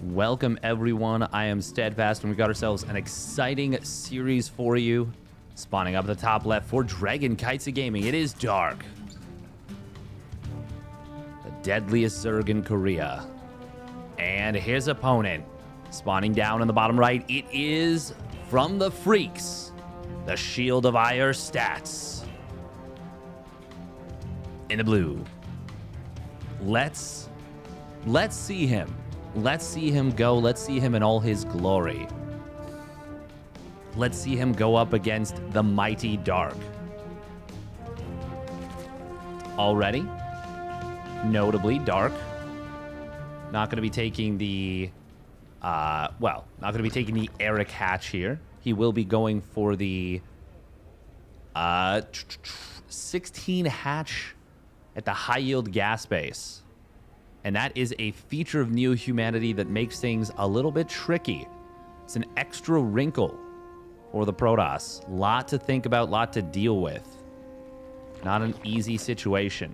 Welcome, everyone. I am Steadfast, and we got ourselves an exciting series for you. Spawning up at the top left for Dragon Kites of Gaming, it is Dark, the deadliest Zerg in Korea. And his opponent, spawning down in the bottom right, it is from the Freaks, the Shield of Ire Stats. In the blue. Let's see him. Let's see him go. Let's see him in all his glory. Let's see him go up against the mighty Dark. Already, notably, Dark not going to be taking the, not going to be taking the Eric hatch here. He will be going for the 16 hatch at the high yield gas base. And that is a feature of Neo Humanity that makes things a little bit tricky. It's an extra wrinkle for the Protoss. Lot to think about, lot to deal with. Not an easy situation.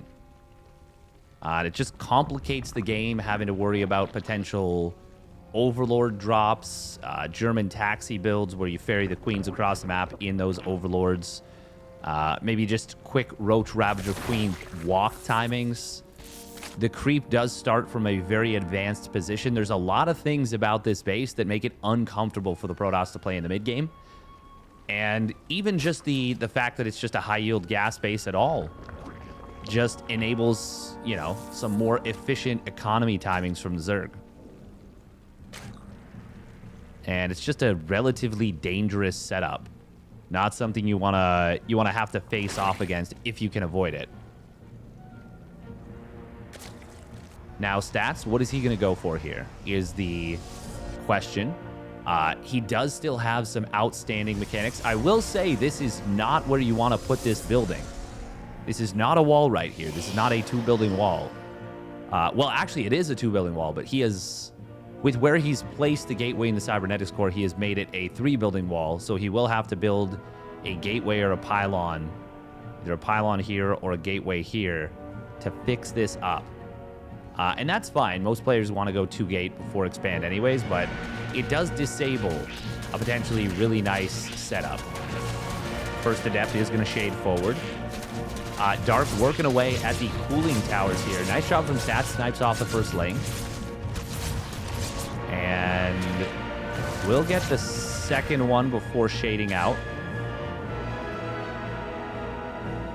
It just complicates the game, having to worry about potential Overlord drops, German taxi builds where you ferry the queens across the map in those Overlords. Maybe just quick Roach Ravager Queen walk timings. The creep does start from a very advanced position. There's a lot of things about this base that make it uncomfortable for the Protoss to play in the mid game. And even just the fact that it's just a high yield gas base at all just enables, you know, some more efficient economy timings from the Zerg. And it's just a relatively dangerous setup. Not something you wanna have to face off against if you can avoid it. Now, stats, what is he going to go for here is the question. He does still have some outstanding mechanics. I will say this is not where you want to put this building. This is not a wall right here. This is not a two-building wall. Well, actually, it is a two-building wall, but he has, with where he's placed the gateway in the cybernetics core, he has made it a three-building wall, so he will have to build a gateway or a pylon, either a pylon here or a gateway here, to fix this up. And that's fine. Most players want to go 2-gate before expand anyways, but it does disable a potentially really nice setup. First Adept is going to shade forward. Dark working away at the cooling towers here. Nice job from Stats. Snipes off the first lane. And we'll get the second one before shading out.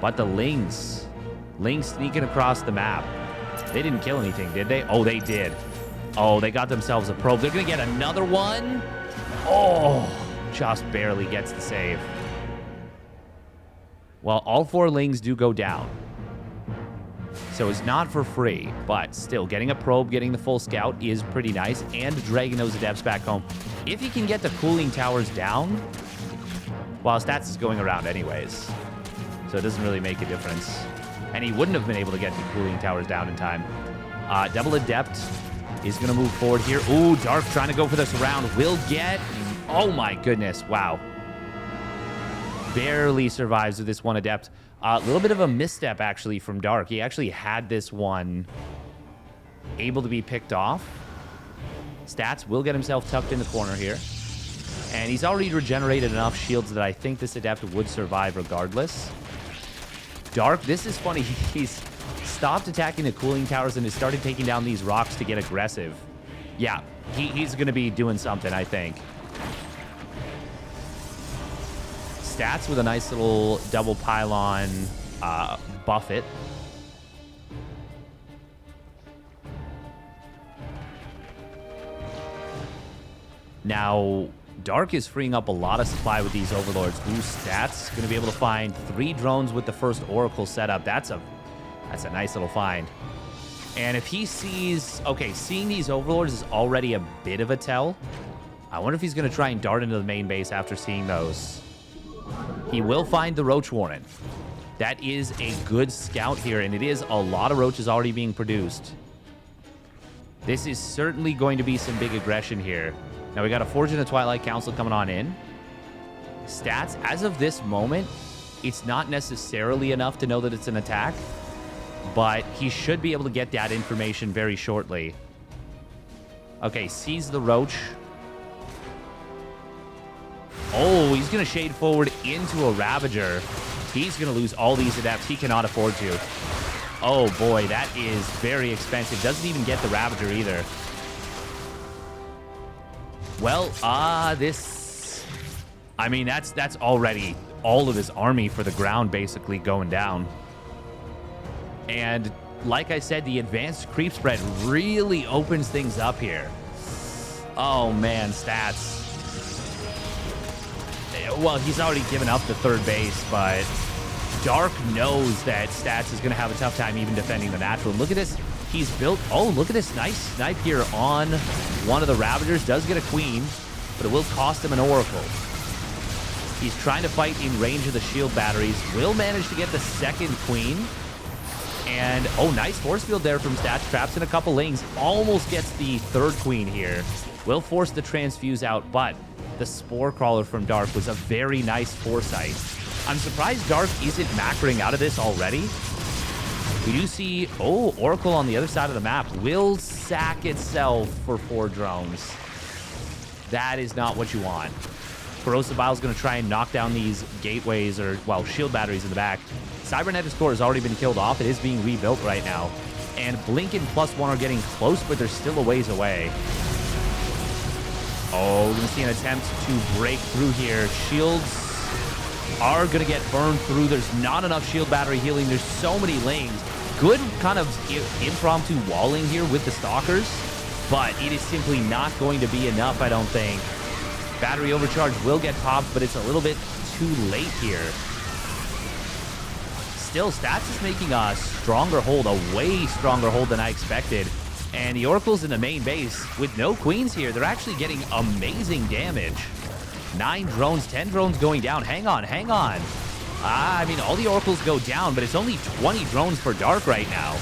But the Lings sneaking across the map. They didn't kill anything, did they? Oh, they did. Oh, they got themselves a probe. They're going to get another one. Oh, just barely gets the save. Well, all four Lings do go down. So it's not for free, but still, getting a probe, getting the full scout is pretty nice, and dragging those Adepts back home. If you can get the cooling towers down, while Stats is going around anyways, so it doesn't really make a difference. And he wouldn't have been able to get the cooling towers down in time. Double Adept is going to move forward here. Ooh, Dark trying to go for this round. Will get... Oh, my goodness. Wow. Barely survives with this one Adept. A little bit of a misstep, actually, from Dark. He actually had this one able to be picked off. Stats will get himself tucked in the corner here. And he's already regenerated enough shields that I think this Adept would survive regardless. Dark, this is funny. He's stopped attacking the cooling towers and has started taking down these rocks to get aggressive. Yeah, he's going to be doing something, I think. Stats with a nice little double pylon buffet. Now, Dark is freeing up a lot of supply with these Overlords. Ooh, Stats going to be able to find 3 drones with the first Oracle setup. That's a nice little find. And if he sees... Okay, seeing these Overlords is already a bit of a tell. I wonder if he's going to try and dart into the main base after seeing those. He will find the Roach Warren. That is a good scout here, and it is a lot of Roaches already being produced. This is certainly going to be some big aggression here. Now, we got a Forge in the Twilight Council coming on in. Stats, as of this moment, it's not necessarily enough to know that it's an attack, but he should be able to get that information very shortly. Okay, sees the Roach. Oh, he's going to shade forward into a Ravager. He's going to lose all these Adepts. He cannot afford to. Oh, boy, that is very expensive. Doesn't even get the Ravager either. Well, this... I mean, that's already all of his army for the ground basically going down. And like I said, the advanced creep spread really opens things up here. Oh, man, Stats. Well, he's already given up the third base, but Dark knows that Stats is going to have a tough time even defending the natural. Look at this. He's built... Oh, look at this nice snipe here on one of the Ravagers. Does get a Queen, but it will cost him an Oracle. He's trying to fight in range of the shield batteries. Will manage to get the second Queen. And, oh, nice force field there from Stats. Traps in a couple lanes. Almost gets the third Queen here. Will force the transfuse out, but the Spore Crawler from Dark was a very nice foresight. I'm surprised Dark isn't macroing out of this already. We do see, oh, Oracle on the other side of the map will sack itself for 4 drones. That is not what you want. Corrosive Vile's going to try and knock down these gateways or, well, shield batteries in the back. Cybernetic Core has already been killed off. It is being rebuilt right now. And Blink and +1 are getting close, but they're still a ways away. Oh, we're going to see an attempt to break through here. Shields are going to get burned through. There's not enough shield battery healing. There's so many lanes. Good kind of impromptu walling here with the Stalkers, but it is simply not going to be enough, I don't think. Battery overcharge will get popped, but it's a little bit too late here. Still, Stats is making a stronger hold, a way stronger hold than I expected. And the Oracle's in the main base with no Queens here. They're actually getting amazing damage. 9 drones, 10 drones going down. Hang on, hang on. I mean, all the Oracles go down, but it's only 20 drones for Dark right now.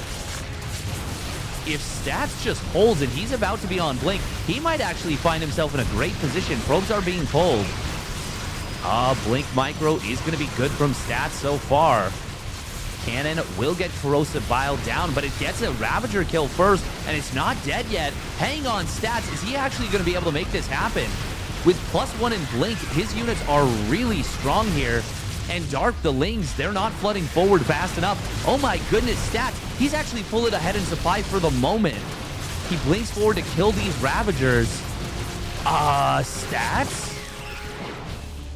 If Stats just holds and he's about to be on Blink, he might actually find himself in a great position. Probes are being pulled. Blink Micro is going to be good from Stats so far. Cannon will get Corrosive Vile down, but it gets a Ravager kill first, and it's not dead yet. Hang on, Stats. Is he actually going to be able to make this happen? With +1 and Blink, his units are really strong here. And Dark, the Lings, they're not flooding forward fast enough. Oh my goodness, Stats. He's actually pulling ahead in supply for the moment. He blinks forward to kill these Ravagers. Stats?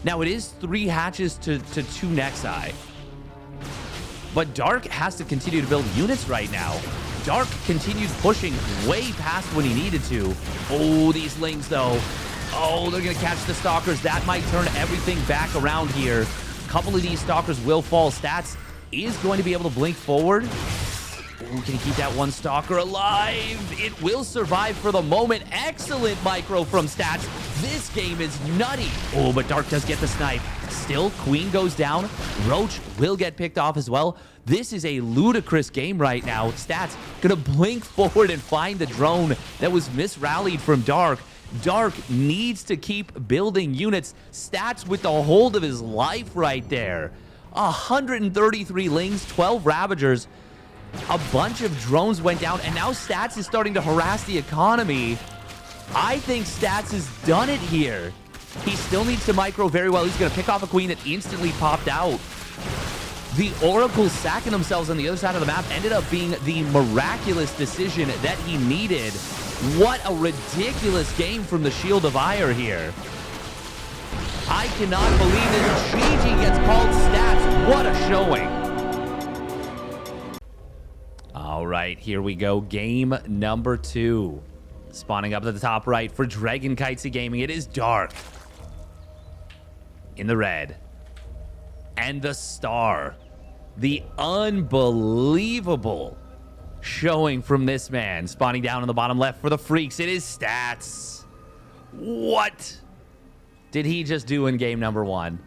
Now, it is 3 hatches to 2 Nexi. But Dark has to continue to build units right now. Dark continued pushing way past when he needed to. Oh, these Lings, though. Oh, they're going to catch the Stalkers. That might turn everything back around here. A couple of these Stalkers will fall. Stats is going to be able to blink forward. Ooh, can he keep that one Stalker alive? It will survive for the moment. Excellent micro from Stats. This game is nutty. Oh, but Dark does get the snipe. Still, Queen goes down. Roach will get picked off as well. This is a ludicrous game right now. Stats gonna blink forward and find the drone that was misrallied from Dark. Dark needs to keep building units. Stats with the hold of his life right there. 133 Lings, 12 Ravagers. A bunch of drones went down, and now Stats is starting to harass the economy. I think Stats has done it here. He still needs to micro very well. He's going to pick off a Queen that instantly popped out. The Oracles sacking themselves on the other side of the map ended up being the miraculous decision that he needed. What a ridiculous game from the Shield of Ire here. I cannot believe this. GG gets called Stats. What a showing. All right, here we go. Game number 2. Spawning up at the top right for Dragon Kitesy Gaming. It is Dark in the red. And the star. The unbelievable showing from this man. Spawning down on the bottom left for the Freaks. It is Stats. What did he just do in game number 1?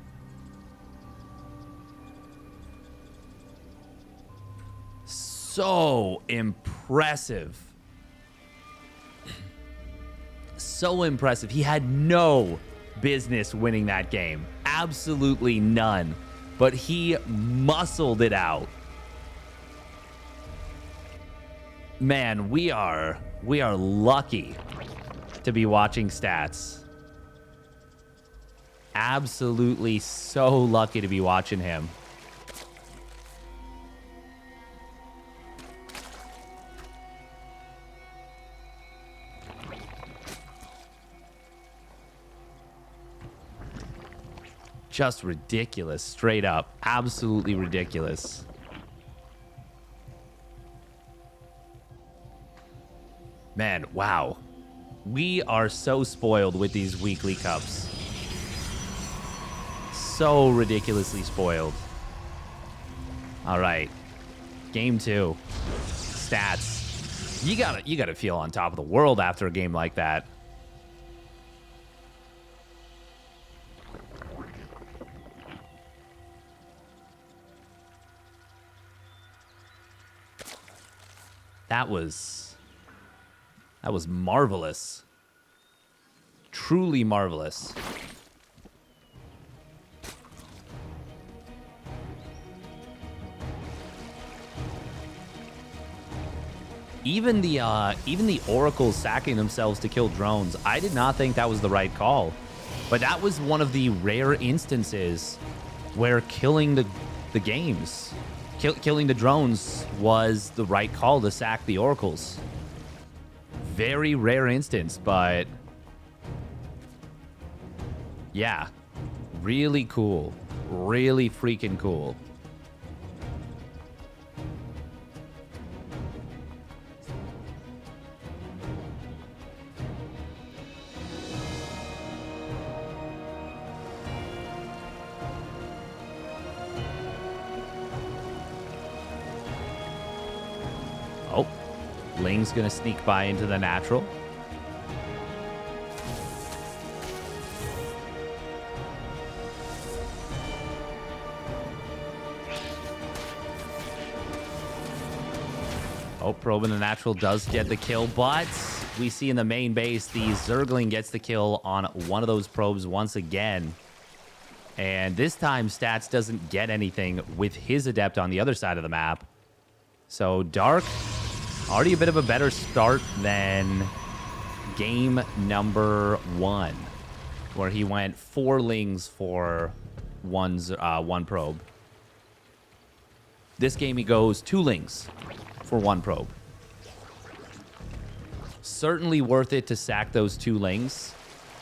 So impressive. So impressive. He had no business winning that game. Absolutely none. But he muscled it out. Man, we are lucky to be watching Stats. Absolutely so lucky to be watching him. Just ridiculous, straight up. Absolutely ridiculous. Man, wow. We are so spoiled with these weekly cups. So ridiculously spoiled. All right. Game 2. Stats. You gotta feel on top of the world after a game like that. That was marvelous. Truly marvelous. Even the Oracles sacking themselves to kill drones, I did not think that was the right call. But that was one of the rare instances where killing the games, killing the drones was the right call to sack the Oracles. Very rare instance, but yeah, really cool. Really freaking cool. Oh, Ling's gonna sneak by into the natural. Oh, probe in the natural does get the kill, but we see in the main base, the Zergling gets the kill on one of those probes once again. And this time, Stats doesn't get anything with his Adept on the other side of the map. So Dark, already a bit of a better start than game number 1, where he went 4 Lings for one probe. This game he goes 2 Lings for 1 probe. Certainly worth it to sack those 2 Lings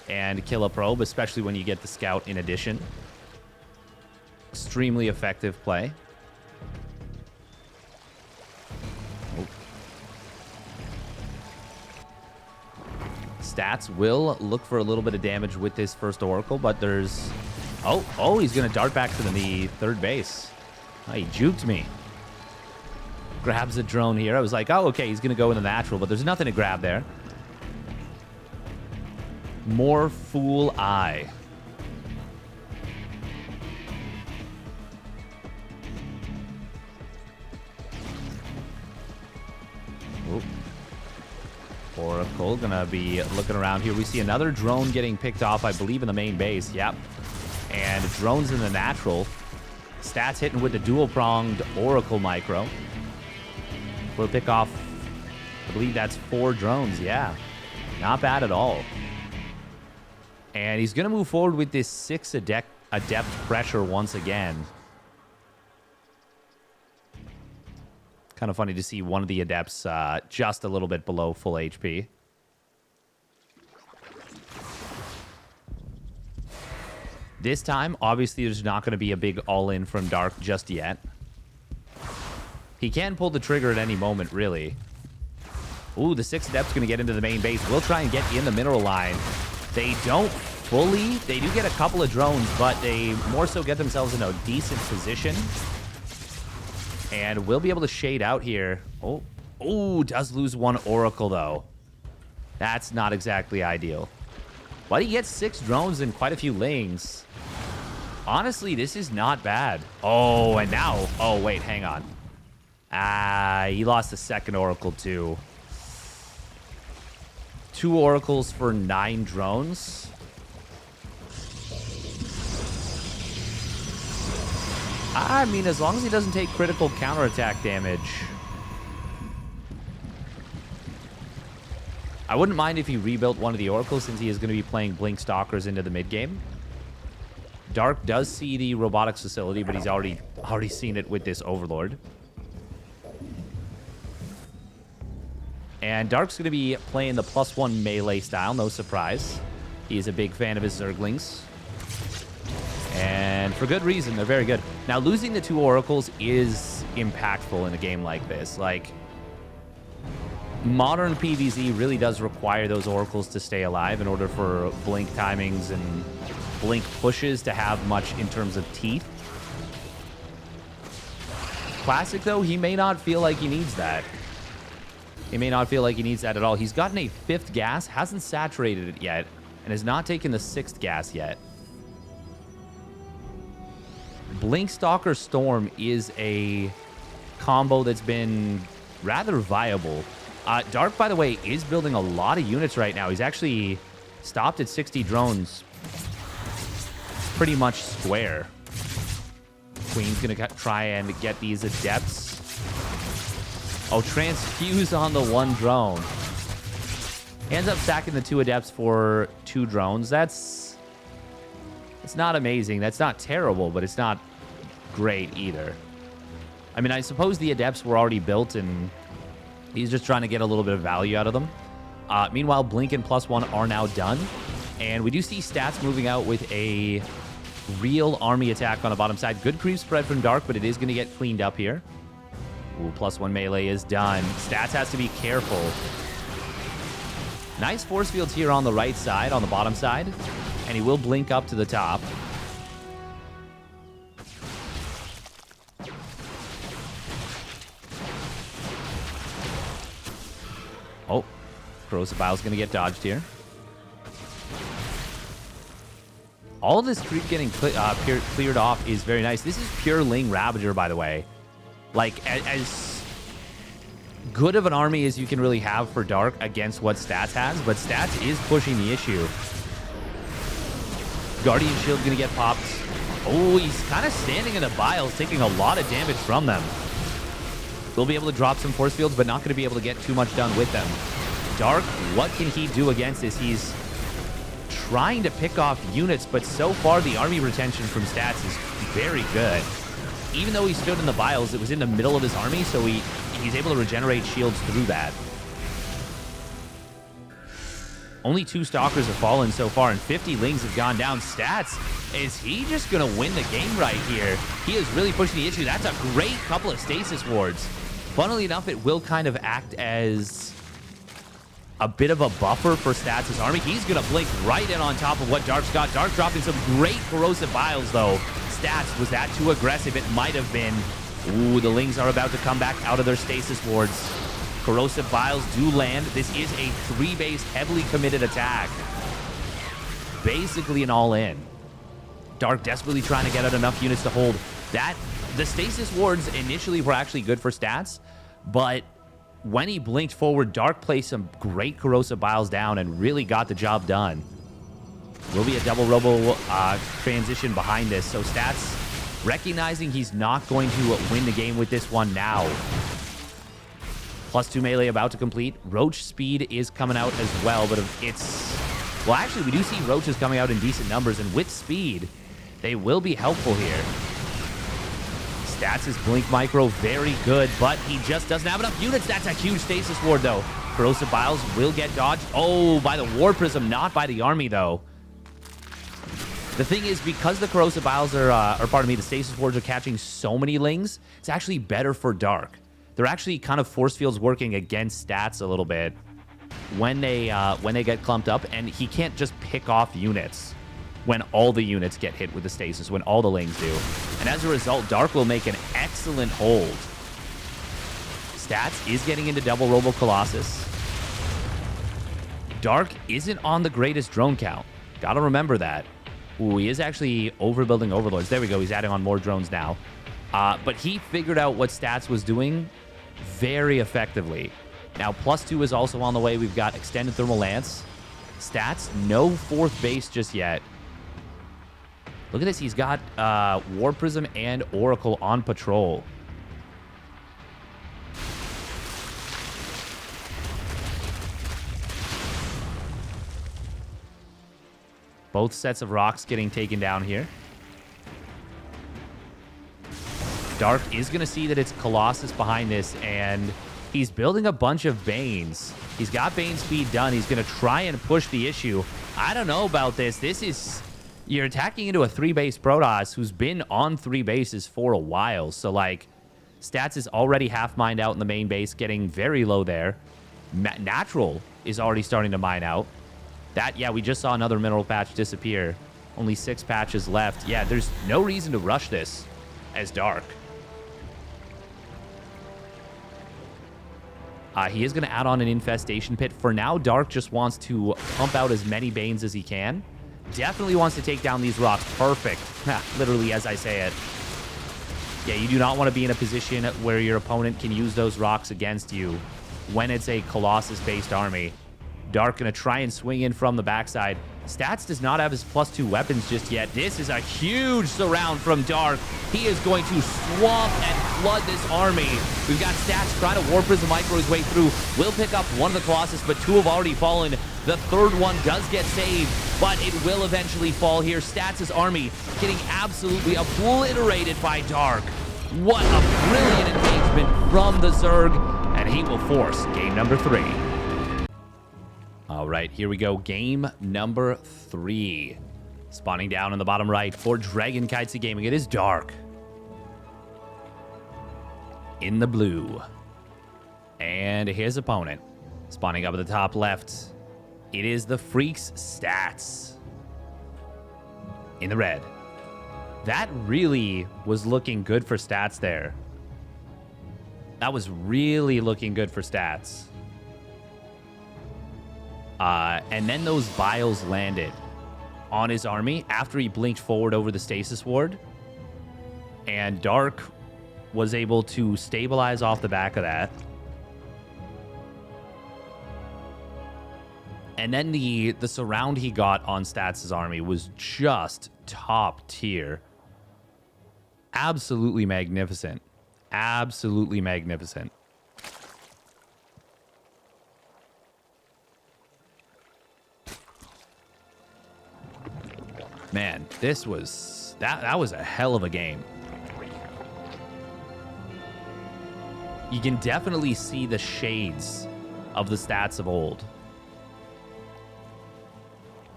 and kill a probe, especially when you get the scout in addition. Extremely effective play. Oh. Stats will look for a little bit of damage with this first Oracle, but there's... Oh, he's going to dart back to the third base. Oh, he juked me. Grabs a drone here. I was like, oh, okay, he's going to go in the natural, but there's nothing to grab there. More Fool Eye. Oop. Oracle going to be looking around here. We see another drone getting picked off, I believe, in the main base. Yep. And drones in the natural. Stats hitting with the dual-pronged Oracle micro. We'll pick off, I believe that's 4 drones. Yeah, not bad at all. And he's going to move forward with this 6 adept pressure once again. Kind of funny to see one of the Adepts just a little bit below full HP. This time, obviously, there's not going to be a big all-in from Dark just yet. He can pull the trigger at any moment, really. Ooh, the 6 Adept's going to get into the main base. We'll try and get in the mineral line. They don't fully. They do get a couple of drones, but they more so get themselves in a decent position. And we'll be able to shade out here. Oh, does lose 1 Oracle, though. That's not exactly ideal. But he gets 6 drones and quite a few Lings. Honestly, this is not bad. Oh, and now... Oh, wait, hang on. He lost the second Oracle, too. 2 Oracles for 9 drones. I mean, as long as he doesn't take critical counterattack damage, I wouldn't mind if he rebuilt one of the Oracles since he is going to be playing Blink Stalkers into the mid game. Dark does see the robotics facility, but he's already seen it with this Overlord. And Dark's going to be playing the +1 melee style, no surprise. He is a big fan of his Zerglings. And for good reason, they're very good. Now, losing the 2 Oracles is impactful in a game like this. Like, modern PvZ really does require those Oracles to stay alive in order for blink timings and blink pushes to have much in terms of teeth. Classic, though, he may not feel like he needs that. He may not feel like he needs that at all. He's gotten a 5th gas, hasn't saturated it yet, and has not taken the 6th gas yet. Blink Stalker Storm is a combo that's been rather viable. Dark, by the way, is building a lot of units right now. He's actually stopped at 60 drones. Pretty much square. Queen's going to try and get these Adepts. Oh, transfuse on the 1 drone. He ends up sacking the 2 Adepts for 2 drones. It's not amazing. That's not terrible, but it's not great either. I mean, I suppose the Adepts were already built, and he's just trying to get a little bit of value out of them. Meanwhile, Blink and +1 are now done. And we do see stats moving out with a real army attack on the bottom side. Good creep spread from Dark, but it is going to get cleaned up here. Ooh, +1 melee is done. Stats has to be careful. Nice force fields here on the right side, on the bottom side. And he will blink up to the top. Oh, Corrosive Bile's going to get dodged here. All of this creep getting cleared off is very nice. This is pure Ling Ravager, by the way. Like, as good of an army as you can really have for Dark against what Stats has, but Stats is pushing the issue. Guardian Shield going to get popped. Oh, he's kind of standing in the Biles, taking a lot of damage from them. They'll be able to drop some force fields, but not going to be able to get too much done with them. Dark, what can he do against this? He's trying to pick off units, but so far the army retention from Stats is very good. Even though he stood in the Biles, it was in the middle of his army, so he's able to regenerate shields through that. Only 2 Stalkers have fallen so far, and 50 Lings have gone down. Stats, is he just going to win the game right here? He is really pushing the issue. That's a great couple of Stasis Wards. Funnily enough, it will kind of act as a bit of a buffer for Stats' army. He's going to blink right in on top of what Dark's got. Dark dropping some great Corrosive Biles, though. Stats, was that too aggressive? It might have been. Ooh, the Lings are about to come back out of their Stasis Wards. Corrosive Biles do land. This is a 3-base, heavily committed attack. Basically an all-in. Dark desperately trying to get out enough units to hold that. The Stasis Wards initially were actually good for Stats, but when he blinked forward, Dark placed some great Corrosive Biles down and really got the job done. Will be a double robo transition behind this, so Stats recognizing he's not going to win the game with this one now. +2 melee about to complete. Roach speed is coming out as well, but it's... Well, actually, we do see Roaches coming out in decent numbers, and with speed, they will be helpful here. Stats is Blink Micro, very good, but he just doesn't have enough units. That's a huge Stasis Ward, though. Corrosive Biles will get dodged. Oh, by the War Prism, not by the army, though. The thing is, because the Corrosive Biles the Stasis Wards are catching so many Lings, it's actually better for Dark. They're actually kind of force fields working against Stats a little bit when they get clumped up, and he can't just pick off units when all the units get hit with the Stasis, when all the Lings do. And as a result, Dark will make an excellent hold. Stats is getting into double Robo Colossus. Dark isn't on the greatest drone count. Gotta remember that. Ooh, he is actually overbuilding Overlords. There we go. He's adding on more drones now. But he figured out what Stats was doing very effectively. Now, +2 is also on the way. We've got Extended Thermal Lance. Stats, no 4th base just yet. Look at this. He's got War Prism and Oracle on patrol. Both sets of rocks getting taken down here. Dark is going to see that it's Colossus behind this, and he's building a bunch of Banes. He's got Bane speed done. He's going to try and push the issue. I don't know about this. This is... You're attacking into a 3-base Protoss who's been on 3 bases for a while. So, like, Stats is already half mined out in the main base, getting very low there. Natural is already starting to mine out. That, yeah, we just saw another mineral patch disappear. Only 6 patches left. Yeah, there's no reason to rush this as Dark. He is going to add on an infestation pit. For now, Dark just wants to pump out as many Banes as he can. Definitely wants to take down these rocks. Perfect. Literally, as I say it. Yeah, you do not want to be in a position where your opponent can use those rocks against you when it's a Colossus-based army. Dark going to try and swing in from the backside. Stats does not have his +2 weapons just yet. This is a huge surround from Dark. He is going to swamp and flood this army. We've got Stats trying to War Prism Micro his way through. Will pick up one of the Colossus, but 2 have already fallen. The 3rd one does get saved, but it will eventually fall here. Stats' army getting absolutely obliterated by Dark. What a brilliant engagement from the Zerg, and he will force game number 3. All right, here we go. Game number 3. Spawning down in the bottom right for Dragon Kitesu Gaming. It is Dark. In the blue. And his opponent. Spawning up at the top left. It is the Freaks Stats. In the red. That really was looking good for Stats there. That was really looking good for Stats. And then those vials landed on his army after he blinked forward over the stasis ward. And Dark was able to stabilize off the back of that. And then the surround he got on Stats' army was just top tier. Absolutely magnificent. Absolutely magnificent. Man, this was... That was a hell of a game. You can definitely see the shades of the Stats of old.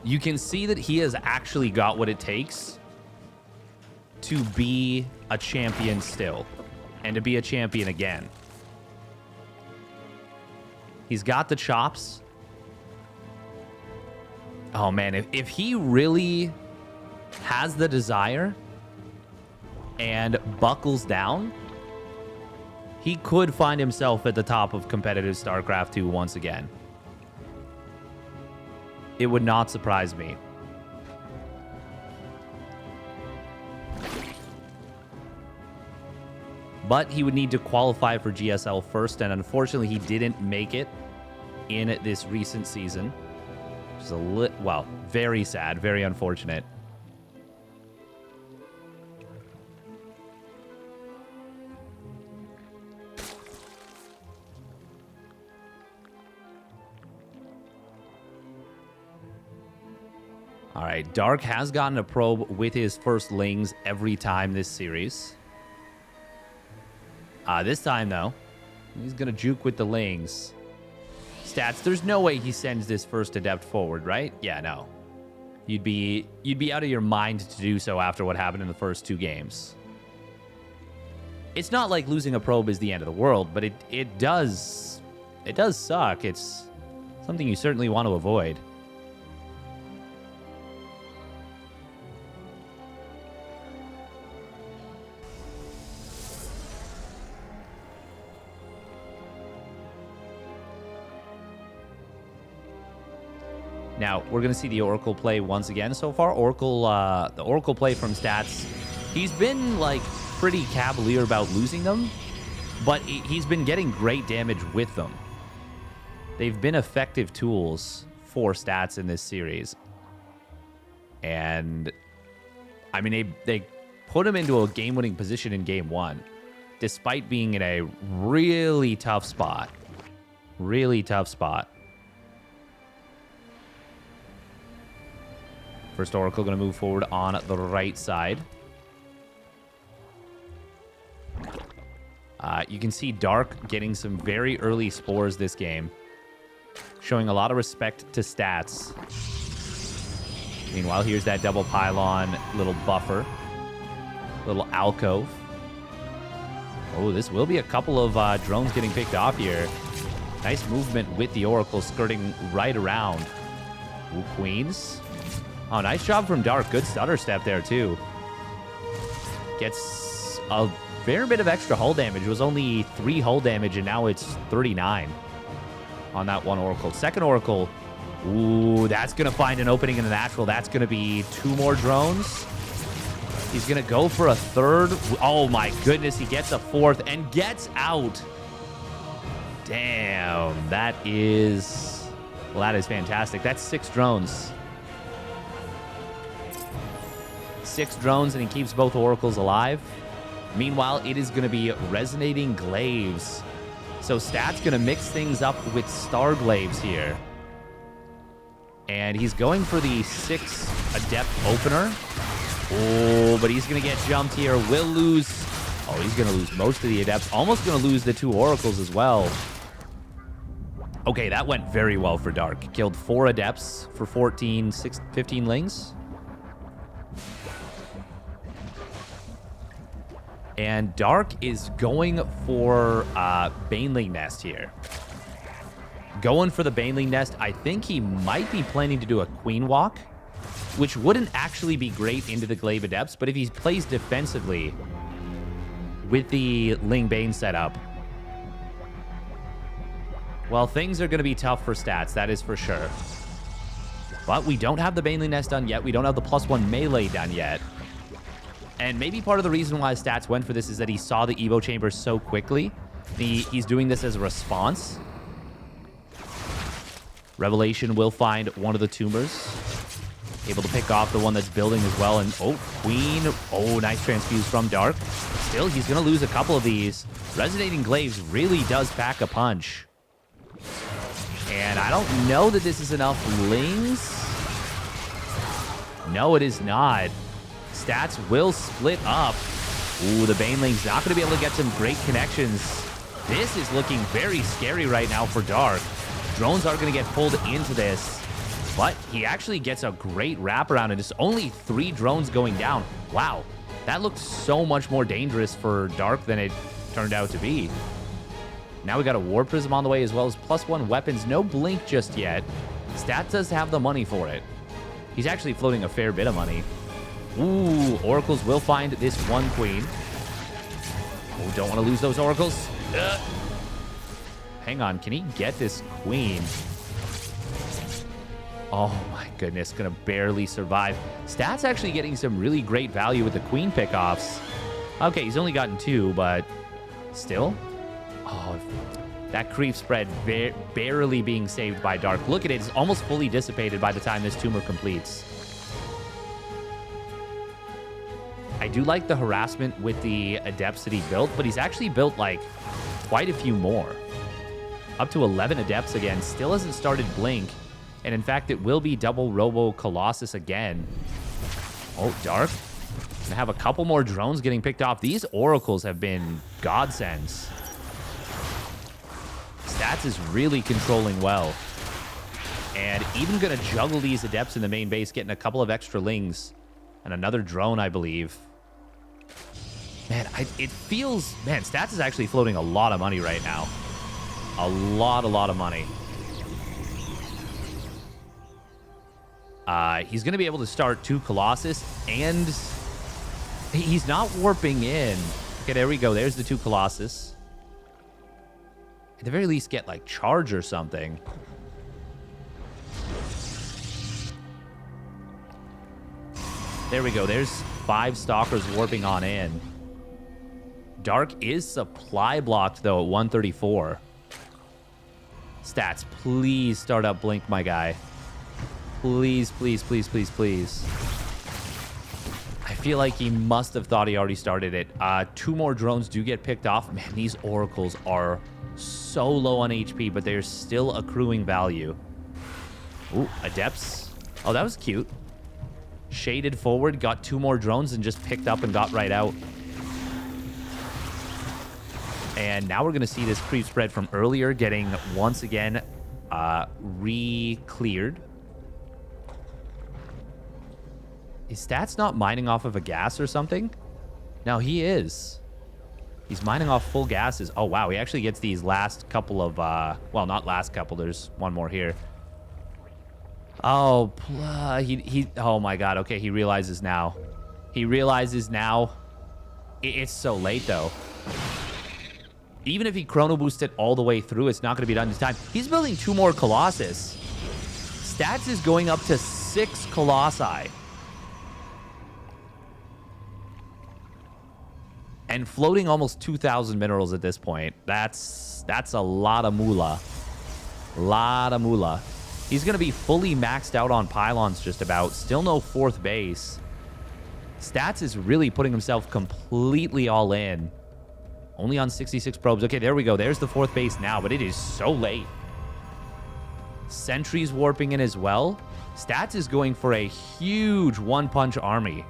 You can see that he has actually got what it takes to be a champion still. And to be a champion again. He's got the chops. Oh, man, if he really has the desire and buckles down, he could find himself at the top of competitive StarCraft 2 once again. It would not surprise me. But he would need to qualify for GSL first, and unfortunately he didn't make it in this recent season. Which is well, very sad, very unfortunate. All right, Dark has gotten a probe with his first lings every time this series. This time, though, he's going to juke with the lings. Stats, there's no way he sends this first Adept forward, right? Yeah, no. You'd be out of your mind to do so after what happened in the first 2 games. It's not like losing a probe is the end of the world, but it does suck. It's something you certainly want to avoid. Now, we're going to see the Oracle play once again. So far, the Oracle play from Stats, he's been, like, pretty cavalier about losing them, but he's been getting great damage with them. They've been effective tools for Stats in this series. And, I mean, they put him into a game-winning position in Game 1, despite being in a really tough spot. Really tough spot. First Oracle going to move forward on the right side. You can see Dark getting some very early spores this game, showing a lot of respect to stats. Meanwhile, here's that double pylon little buffer, little alcove. Oh, this will be a couple of drones getting picked off here. Nice movement with the Oracle skirting right around. Ooh, Queens. Oh, nice job from Dark. Good stutter step there, too. Gets a fair bit of extra hull damage. It was only 3 hull damage, and now it's 39 on that one Oracle. Second Oracle. Ooh, that's going to find an opening in the natural. That's going to be 2 more drones. He's going to go for a third. Oh, my goodness. He gets a fourth and gets out. Damn. That is... Well, that is fantastic. That's 6 drones. 6 drones, and he keeps both Oracles alive. Meanwhile, it is going to be Resonating Glaives. So Stat's going to mix things up with Star Glaives here. And he's going for the 6 Adept opener. Oh, but he's going to get jumped here. Will lose... Oh, he's going to lose most of the Adepts. Almost going to lose the 2 Oracles as well. Okay, that went very well for Dark. Killed 4 Adepts for 15 Lings. And Dark is going for Baneling Nest here. Going for the Baneling Nest. I think he might be planning to do a Queen Walk, which wouldn't actually be great into the Glaive Adepts, but if he plays defensively with the Ling Bane setup, well, things are going to be tough for Stats, that is for sure. But we don't have the Baneling Nest done yet. We don't have the +1 melee done yet. And maybe part of the reason why Stats went for this is that he saw the Evo Chamber so quickly. He's doing this as a response. Revelation will find one of the tumors. Able to pick off the one that's building as well. And, oh, Queen. Oh, nice transfuse from Dark. Still, he's going to lose a couple of these. Resonating Glaives really does pack a punch. And I don't know that this is enough Lings. No, it is not. Stats will split up. Ooh, the Baneling's not going to be able to get some great connections. This is looking very scary right now for Dark. Drones are going to get pulled into this. But he actually gets a great wraparound, and it's only 3 drones going down. Wow, that looks so much more dangerous for Dark than it turned out to be. Now we got a War Prism on the way, as well as +1 weapons. No Blink just yet. Stats does have the money for it. He's actually floating a fair bit of money. Ooh, Oracles will find this 1 Queen. Oh, don't want to lose those Oracles. Hang on, can he get this Queen? Oh my goodness, gonna barely survive. Stats actually getting some really great value with the Queen pickoffs. Okay, he's only gotten 2, but still. Oh, that creep spread barely being saved by Dark. Look at it, it's almost fully dissipated by the time this tumor completes. I do like the harassment with the Adepts that he built, but he's actually built, like, quite a few more. Up to 11 Adepts again. Still hasn't started Blink. And in fact, it will be double Robo Colossus again. Oh, Dark. Gonna have a couple more drones getting picked off. These Oracles have been godsends. Stats is really controlling well. And even gonna juggle these Adepts in the main base, getting a couple of extra Lings. And another drone, I believe. Man, it feels... Man, Stats is actually floating a lot of money right now. A lot of money. He's going to be able to start 2 Colossus, and he's not warping in. Okay, there we go. There's the 2 Colossus. At the very least, get, like, charge or something. There we go. There's 5 Stalkers warping on in. Dark is supply blocked, though, at 134. Stats, please start up Blink, my guy. Please, please, please, please, please. I feel like he must have thought he already started it. 2 more drones do get picked off. Man, these Oracles are so low on HP, but they're still accruing value. Ooh, Adepts. Oh, that was cute. Shaded forward, got 2 more drones, and just picked up and got right out. And now we're going to see this creep spread from earlier getting, once again, re-cleared. Is Stats not mining off of a gas or something? No, he is. He's mining off full gases. Oh, wow. He actually gets these last couple of... well, not last couple. There's one more here. Oh, oh my God. Okay, he realizes now. He realizes now. It's so late, though. Even if he chrono boosted all the way through, it's not going to be done this time. He's building 2 more Colossus. Stats is going up to 6 Colossi. And floating almost 2,000 minerals at this point. That's a lot of moolah. Lot of moolah. He's going to be fully maxed out on pylons just about. Still no 4th base. Stats is really putting himself completely all in. Only on 66 probes. Okay, there we go. There's the 4th base now, but it is so late. Sentries warping in as well. Stats is going for a huge one-punch army.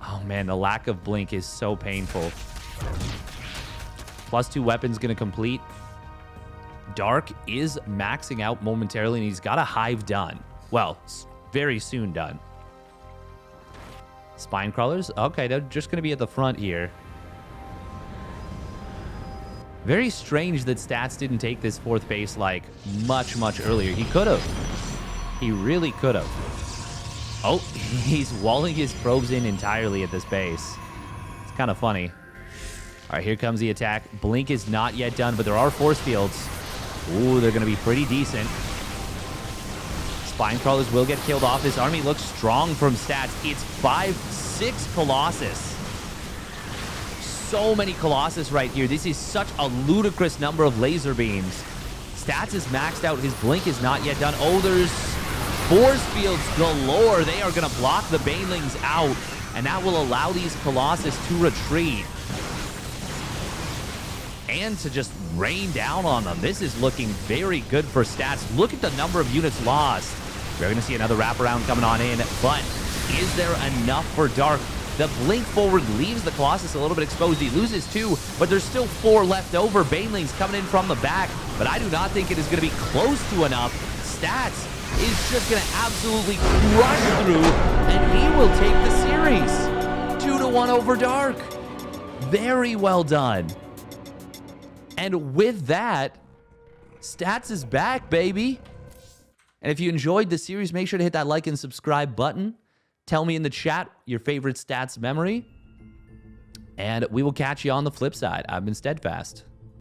Oh, man, the lack of blink is so painful. +2 weapons going to complete. Dark is maxing out momentarily, and he's got a hive done. Well, very soon done. Spine crawlers. Okay, they're just going to be at the front here. Very strange that Stats didn't take this 4th base, like, much, much earlier. He could have. He really could have. Oh, he's walling his probes in entirely at this base. It's kind of funny. All right, here comes the attack. Blink is not yet done, but there are force fields. Ooh, they're going to be pretty decent. Spine crawlers will get killed off. This army looks strong from Stats. It's 6 Colossus. So many Colossus right here. This is such a ludicrous number of laser beams. Stats is maxed out. His blink is not yet done. Oh, there's force fields galore. They are going to block the banelings out, and that will allow these Colossus to retreat and to just rain down on them. This is looking very good for Stats. Look at the number of units lost. We're going to see another wraparound coming on in, but is there enough for Dark? The blink forward leaves the Colossus a little bit exposed. He loses 2, but there's still 4 left over. Banelings coming in from the back, but I do not think it is going to be close to enough. Stats is just going to absolutely crush through, and he will take the series. 2-1 over Dark. Very well done. And with that, Stats is back, baby. And if you enjoyed the series, make sure to hit that like and subscribe button. Tell me in the chat your favorite Stats memory. And we will catch you on the flip side. I've been Steadfast.